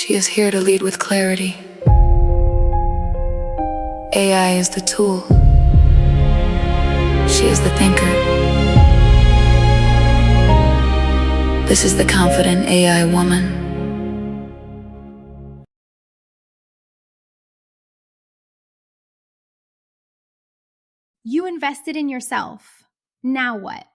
She is here to lead with clarity. AI is the tool. She is the thinker. This is the confident AI woman. You invested in yourself. Now what?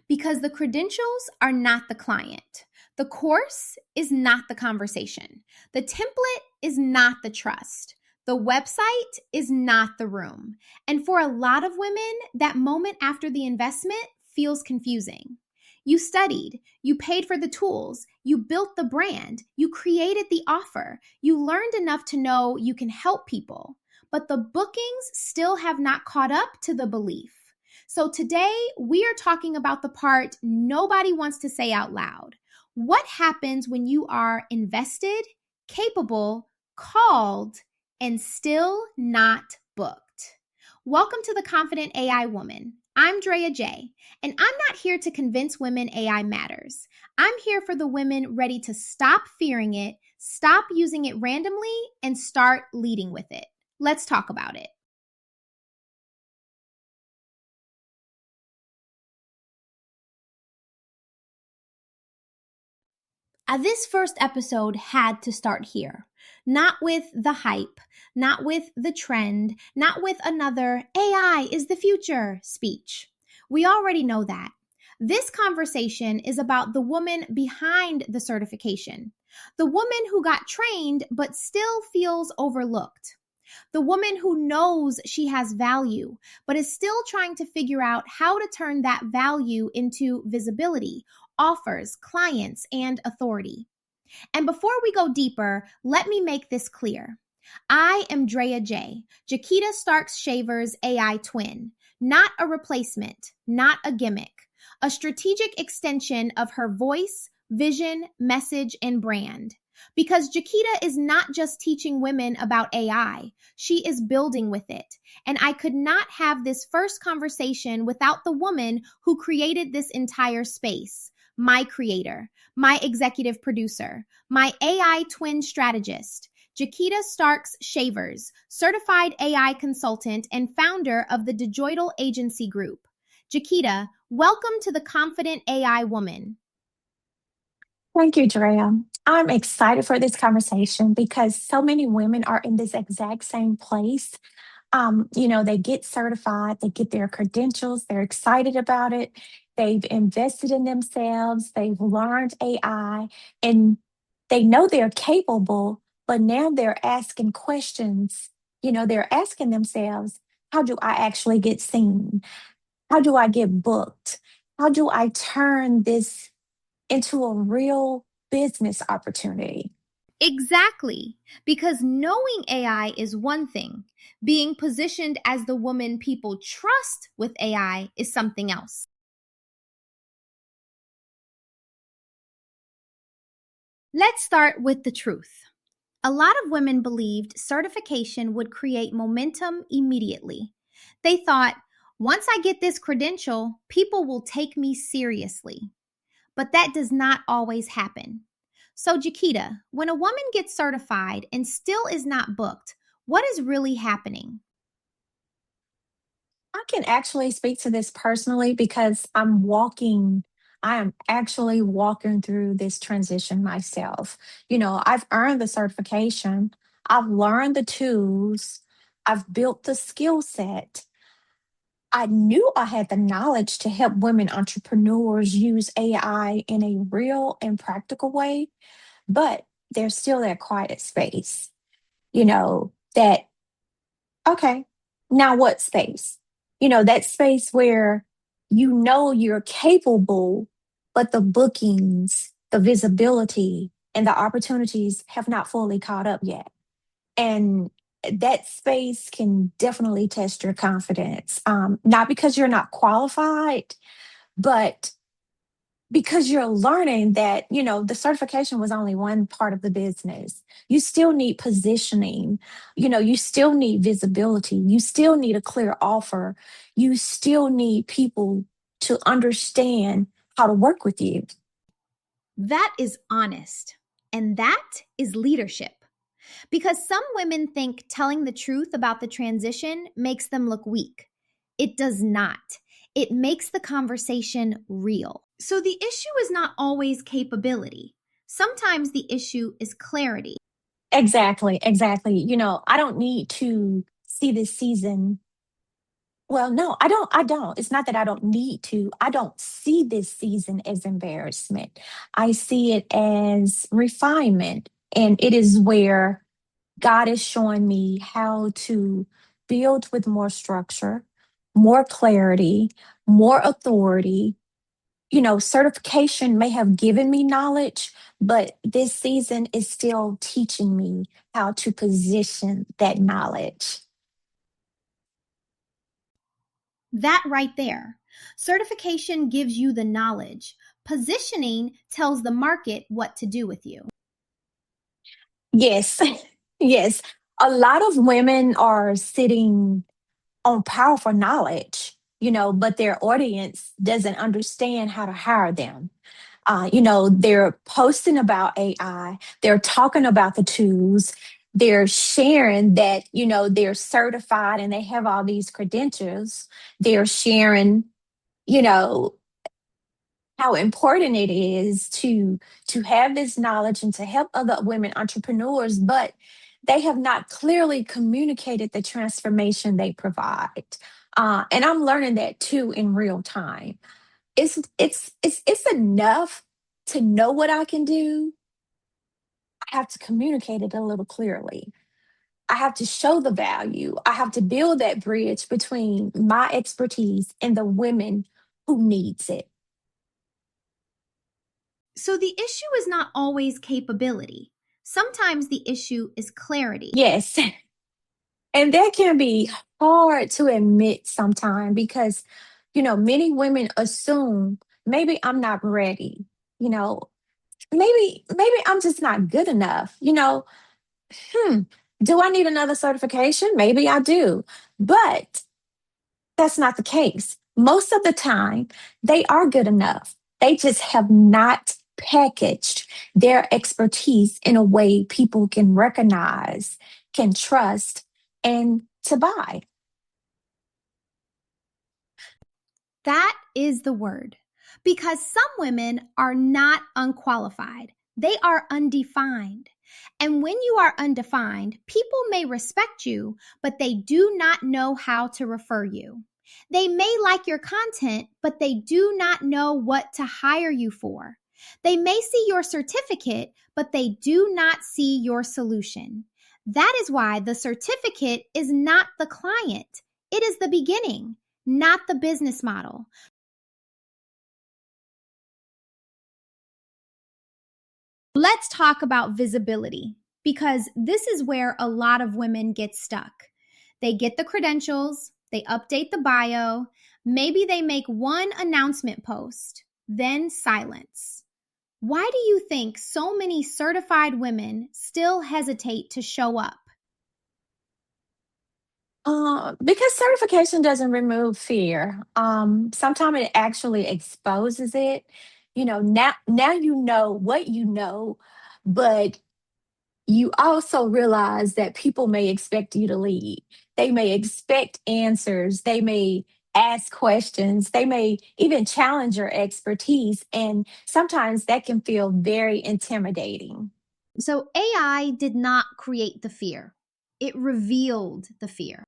Because the credentials are not the client. The course is not the conversation. The template is not the trust. The website is not the room. And for a lot of women, that moment after the investment feels confusing. You studied, you paid for the tools, you built the brand, you created the offer, you learned enough to know you can help people, but the bookings still have not caught up to the belief. So today we are talking about the part nobody wants to say out loud. What happens when you are invested, capable, called, and still not booked? Welcome to the Confident AI Woman. I'm Dre'ya Jae, and I'm not here to convince women AI matters. I'm here for the women ready to stop fearing it, stop using it randomly, and start leading with it. Let's talk about it. This first episode had to start here. Not with the hype, not with the trend, not with another AI is the future speech. We already know that. This conversation is about the woman behind the certification, the woman who got trained but still feels overlooked. The woman who knows she has value, but is still trying to figure out how to turn that value into visibility, offers, clients, and authority. And before we go deeper, let me make this clear. I am Dre'ya Jae, Jeketa Starks Shaver's AI twin, not a replacement, not a gimmick, a strategic extension of her voice, vision, message, and brand. Because Jeketa is not just teaching women about AI, she is building with it. And I could not have this first conversation without the woman who created this entire space, my creator, my executive producer, my AI twin strategist, Jeketa Starks Shavers, certified AI consultant and founder of the DiGiotal Agency Group. Jeketa, welcome to the Confident AI Woman. Thank you, Dre'ya. I'm excited for this conversation because so many women are in this exact same place. They get certified, they get their credentials, they're excited about it, they've invested in themselves, they've learned AI, and they know they're capable, but now they're asking questions. They're asking themselves, how do I actually get seen? How do I get booked? How do I turn this into a real business opportunity? Exactly. Because knowing AI is one thing, being positioned as the woman people trust with AI is something else. Let's start with the truth. A lot of women believed certification would create momentum immediately. They thought, once I get this credential, people will take me seriously. But that does not always happen. So, Jeketa, when a woman gets certified and still is not booked, what is really happening? I can actually speak to this personally because I am actually walking through this transition myself. I've earned the certification, I've learned the tools, I've built the skill set. I knew I had the knowledge to help women entrepreneurs use AI in a real and practical way, but there's still that quiet space, that okay, now what space? That space where you're capable, but the bookings, the visibility, and the opportunities have not fully caught up yet. And that space can definitely test your confidence. Not because you're not qualified, but because you're learning that the certification was only one part of the business. You still need positioning. You still need visibility. You still need a clear offer. You still need people to understand how to work with you. That is honest. And that is leadership. Because some women think telling the truth about the transition makes them look weak. It does not. It makes the conversation real. So the issue is not always capability. Sometimes the issue is clarity. Exactly, exactly. I don't need to see this season. Well, no, I don't. It's not that I don't need to. I don't see this season as embarrassment. I see it as refinement. And it is where God is showing me how to build with more structure, more clarity, more authority. Certification may have given me knowledge, but this season is still teaching me how to position that knowledge. That right there. Certification gives you the knowledge. Positioning tells the market what to do with you. Yes, yes. A lot of women are sitting on powerful knowledge, but their audience doesn't understand how to hire them. They're posting about AI, they're talking about the tools, they're sharing that, they're certified and they have all these credentials. They're sharing, you know, how important it is to have this knowledge and to help other women entrepreneurs, but they have not clearly communicated the transformation they provide. And I'm learning that too in real time. It's enough to know what I can do. I have to communicate it a little clearly. I have to show the value. I have to build that bridge between my expertise and the women who needs it. So the issue is not always capability. Sometimes the issue is clarity. Yes. And that can be hard to admit sometimes because, many women assume maybe I'm not ready. You know, maybe I'm just not good enough. Hmm, do I need another certification? Maybe I do. But that's not the case. Most of the time, they are good enough. They just have not packaged their expertise in a way people can recognize, can trust, and to buy. That is the word. Because some women are not unqualified, they are undefined. And when you are undefined, people may respect you, but they do not know how to refer you. They may like your content, but they do not know what to hire you for. They may see your certificate, but they do not see your solution. That is why the certificate is not the client, it is the beginning, not the business model. Let's talk about visibility because this is where a lot of women get stuck. They get the credentials, they update the bio, maybe they make one announcement post, then silence. Why do you think so many certified women still hesitate to show up? Because certification doesn't remove fear. Sometimes it actually exposes it. Now you know what you know, but you also realize that people may expect you to lead. They may expect answers. They may ask questions. They may even challenge your expertise. And sometimes that can feel very intimidating. So, AI did not create the fear, it revealed the fear.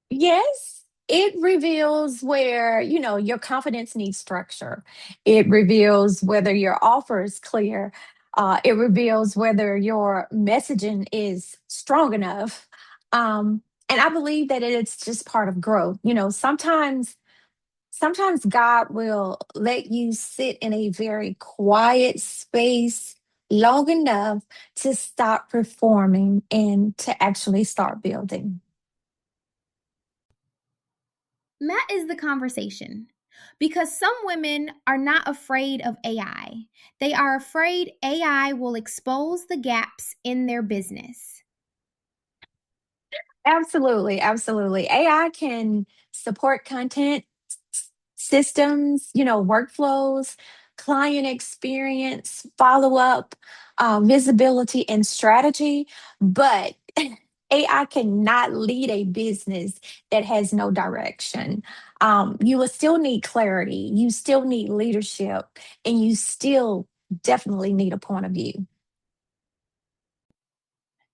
Yes, it reveals where, your confidence needs structure. It reveals whether your offer is clear. It reveals whether your messaging is strong enough. And I believe that it's just part of growth. Sometimes God will let you sit in a very quiet space long enough to stop performing and to actually start building. That is the conversation. Because some women are not afraid of AI. They are afraid AI will expose the gaps in their business. Absolutely, absolutely. AI can support content systems, workflows, client experience, follow up, visibility, and strategy. But AI cannot lead a business that has no direction. You will still need clarity, you still need leadership, and you still definitely need a point of view.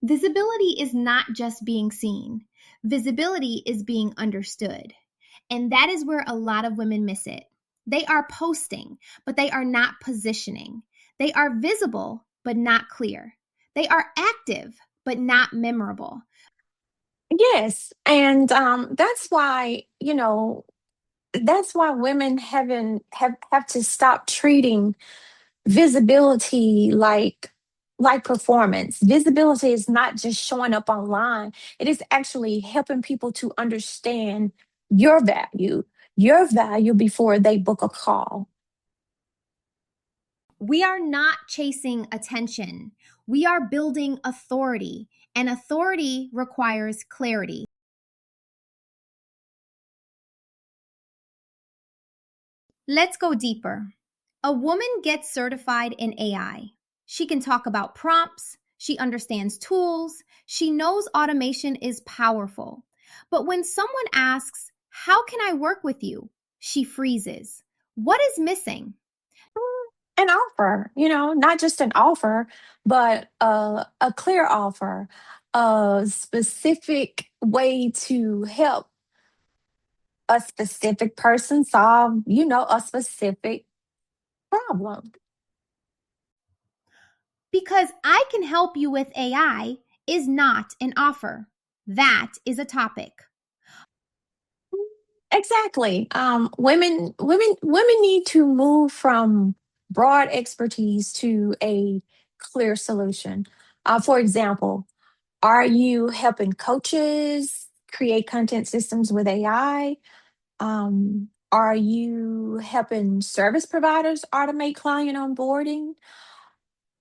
Visibility is not just being seen, visibility is being understood. And that is where a lot of women miss it. They are posting, but they are not positioning. They are visible, but not clear. They are active, but not memorable. Yes, and that's why that's why women haven't have to stop treating visibility like performance. Visibility is not just showing up online. It is actually helping people to understand your value, your value before they book a call. We are not chasing attention. We are building authority, and authority requires clarity. Let's go deeper. A woman gets certified in AI. She can talk about prompts, she understands tools, she knows automation is powerful. But when someone asks, "How can I work with you?" she freezes. What is missing? An offer, not just an offer, but a clear offer, a specific way to help a specific person solve, a specific problem. Because I can help you with AI is not an offer. That is a topic. Exactly. Women need to move from broad expertise to a clear solution. For example, are you helping coaches create content systems with AI? Are you helping service providers automate client onboarding?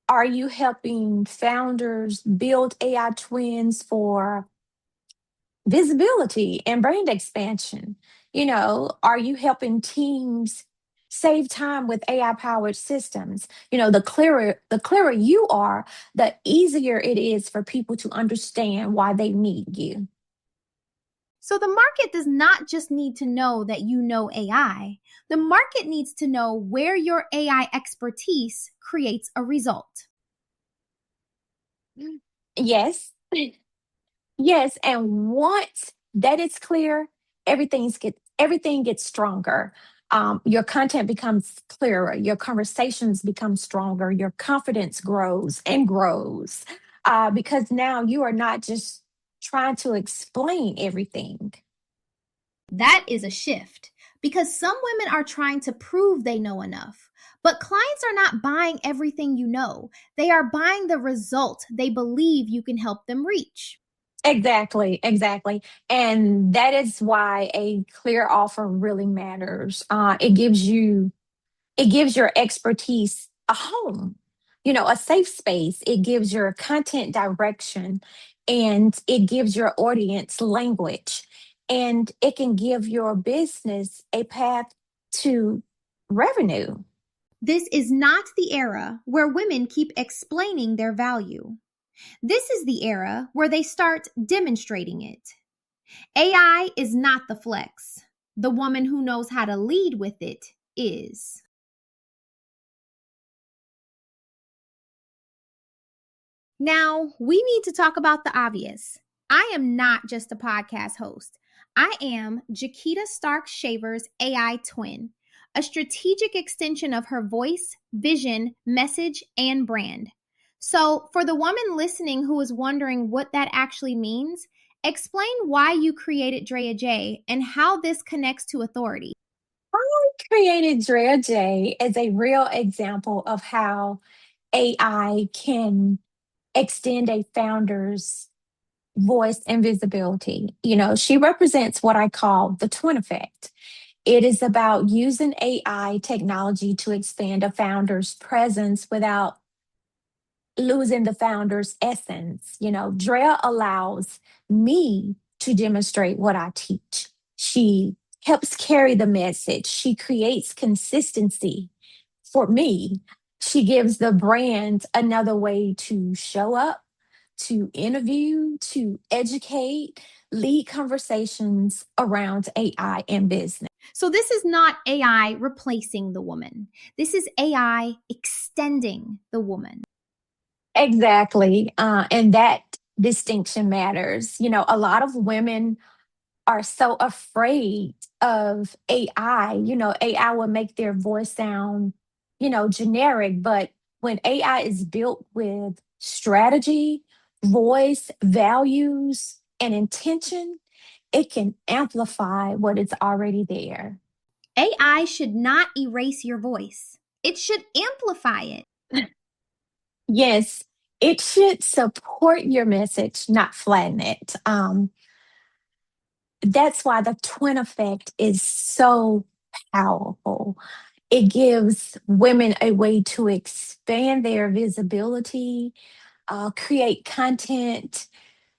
Are you helping founders build AI twins for visibility and brand expansion? Are you helping teams save time with AI powered systems? The clearer you are, the easier it is for people to understand why they need you. So the market does not just need to know that you know AI. The market needs to know where your AI expertise creates a result. Yes. Yes, and once that is clear, everything gets stronger. Your content becomes clearer, your conversations become stronger, your confidence grows and grows, because now you are not just trying to explain everything. That is a shift because some women are trying to prove they know enough. But clients are not buying everything you know. They are buying the result they believe you can help them reach. Exactly, exactly. And that is why a clear offer really matters. It gives your expertise a home, a safe space. It gives your content direction, and it gives your audience language, and it can give your business a path to revenue. This is not the era where women keep explaining their value. This is the era where they start demonstrating it. AI is not the flex. The woman who knows how to lead with it is. Now, we need to talk about the obvious. I am not just a podcast host. I am Jeketa Stark Shaver's AI twin, a strategic extension of her voice, vision, message, and brand. So, for the woman listening who is wondering what that actually means, explain why you created Dre'ya Jae and how this connects to authority. I created Dre'ya Jae as a real example of how AI can extend a founder's voice and visibility. She represents what I call the twin effect. It is about using AI technology to expand a founder's presence without losing the founder's essence. Drea allows me to demonstrate what I teach. She helps carry the message. She creates consistency. For me, she gives the brand another way to show up, to interview, to educate, lead conversations around AI and business. So this is not AI replacing the woman. This is AI extending the woman. Exactly. And that distinction matters. A lot of women are so afraid of AI. AI will make their voice sound, generic, but when AI is built with strategy, voice, values, and intention, it can amplify what is already there. AI should not erase your voice. It should amplify it. Yes, it should support your message, not flatten it. That's why the twin effect is so powerful. It gives women a way to expand their visibility, create content,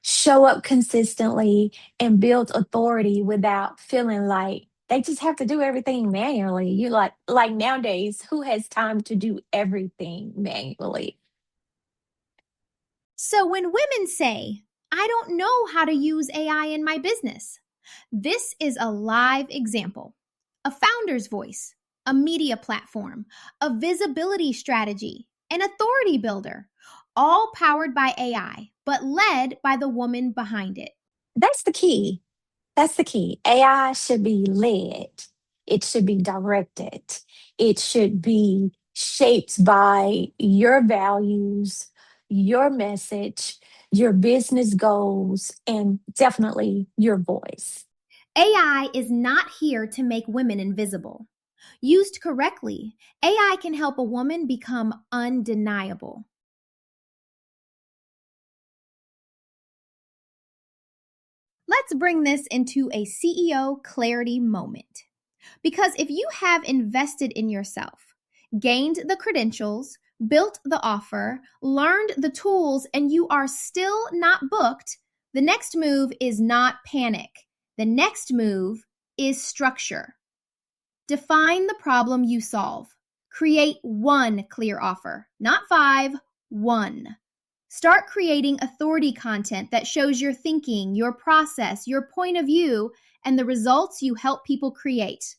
show up consistently, and build authority without feeling like they just have to do everything manually. You like nowadays, who has time to do everything manually? So when women say, I don't know how to use AI in my business, this is a live example. A founder's voice, a media platform, a visibility strategy, an authority builder, all powered by AI, but led by the woman behind it. That's the key. That's the key. AI should be led, it should be directed, it should be shaped by your values, your message, your business goals, and definitely your voice. AI is not here to make women invisible. Used correctly, AI can help a woman become undeniable. Let's bring this into a CEO clarity moment. Because if you have invested in yourself, gained the credentials, built the offer, learned the tools, and you are still not booked, the next move is not panic. The next move is structure. Define the problem you solve. Create one clear offer, not 5, 1. Start creating authority content that shows your thinking, your process, your point of view, and the results you help people create.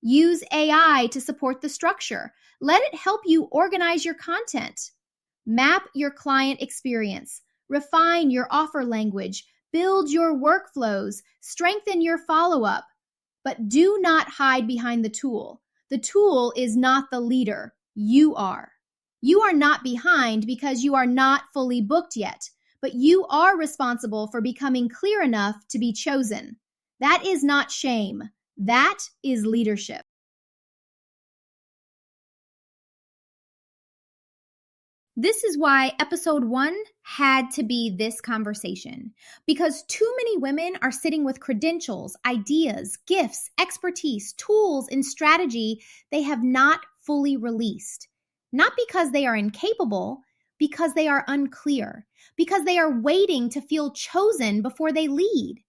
Use AI to support the structure. Let it help you organize your content. Map your client experience. Refine your offer language. Build your workflows. Strengthen your follow-up. But do not hide behind the tool. The tool is not the leader. You are. You are not behind because you are not fully booked yet, but you are responsible for becoming clear enough to be chosen. That is not shame. That is leadership. This is why episode 1 had to be this conversation, because too many women are sitting with credentials, ideas, gifts, expertise, tools, and strategy they have not fully released. Not because they are incapable, because they are unclear, because they are waiting to feel chosen before they lead.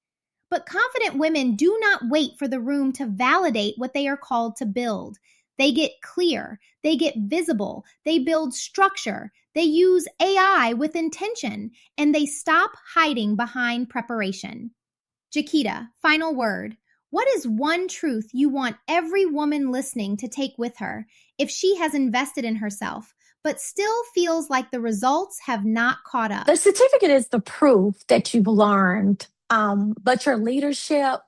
But confident women do not wait for the room to validate what they are called to build. They get clear, they get visible, they build structure, they use AI with intention, and they stop hiding behind preparation. Jeketa, final word. What is one truth you want every woman listening to take with her if she has invested in herself, but still feels like the results have not caught up? The certificate is the proof that you've learned, but your leadership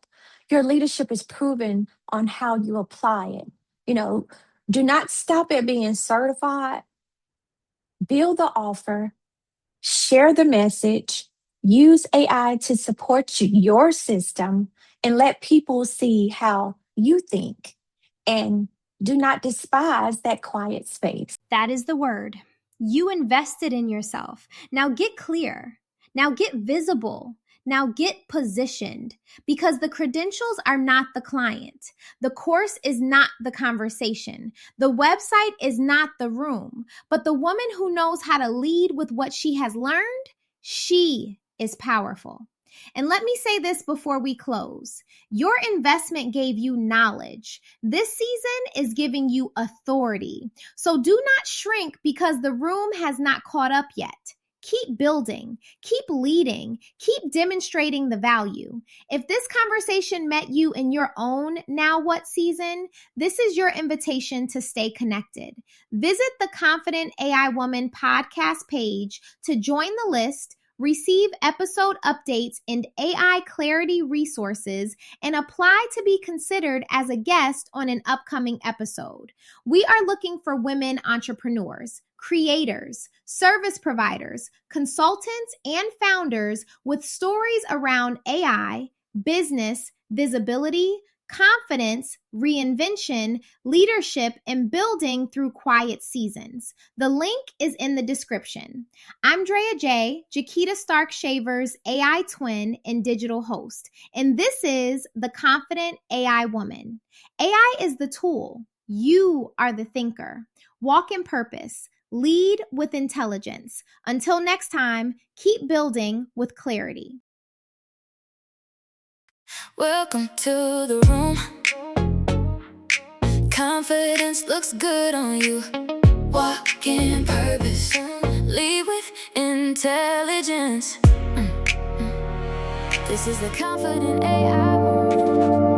is proven on how you apply it. You know, do not stop at being certified. Build the offer, share the message, use AI to support your system, and let people see how you think. And do not despise that quiet space. That is the word. You invested in yourself. Now get clear. Now get visible. Now get positioned, because the credentials are not the client. The course is not the conversation. The website is not the room. But the woman who knows how to lead with what she has learned, she is powerful. And let me say this before we close. Your investment gave you knowledge. This season is giving you authority. So do not shrink because the room has not caught up yet. Keep building, keep leading, keep demonstrating the value. If this conversation met you in your own Now What season, this is your invitation to stay connected. Visit the Confident AI Woman podcast page to join the list, receive episode updates and AI clarity resources, and apply to be considered as a guest on an upcoming episode. We are looking for women entrepreneurs, creators, service providers, consultants, and founders with stories around AI, business, visibility, confidence, reinvention, leadership, and building through quiet seasons. The link is in the description. I'm Dre'ya Jae, Jeketa Stark Shaver's AI twin and digital host, and this is the Confident AI Woman. AI is the tool. You are the thinker. Walk in purpose. Lead with intelligence. Until next time, keep building with clarity. Welcome to the room. Confidence looks good on you. Walk in purpose. Lead with intelligence. This is the Confident AI Woman.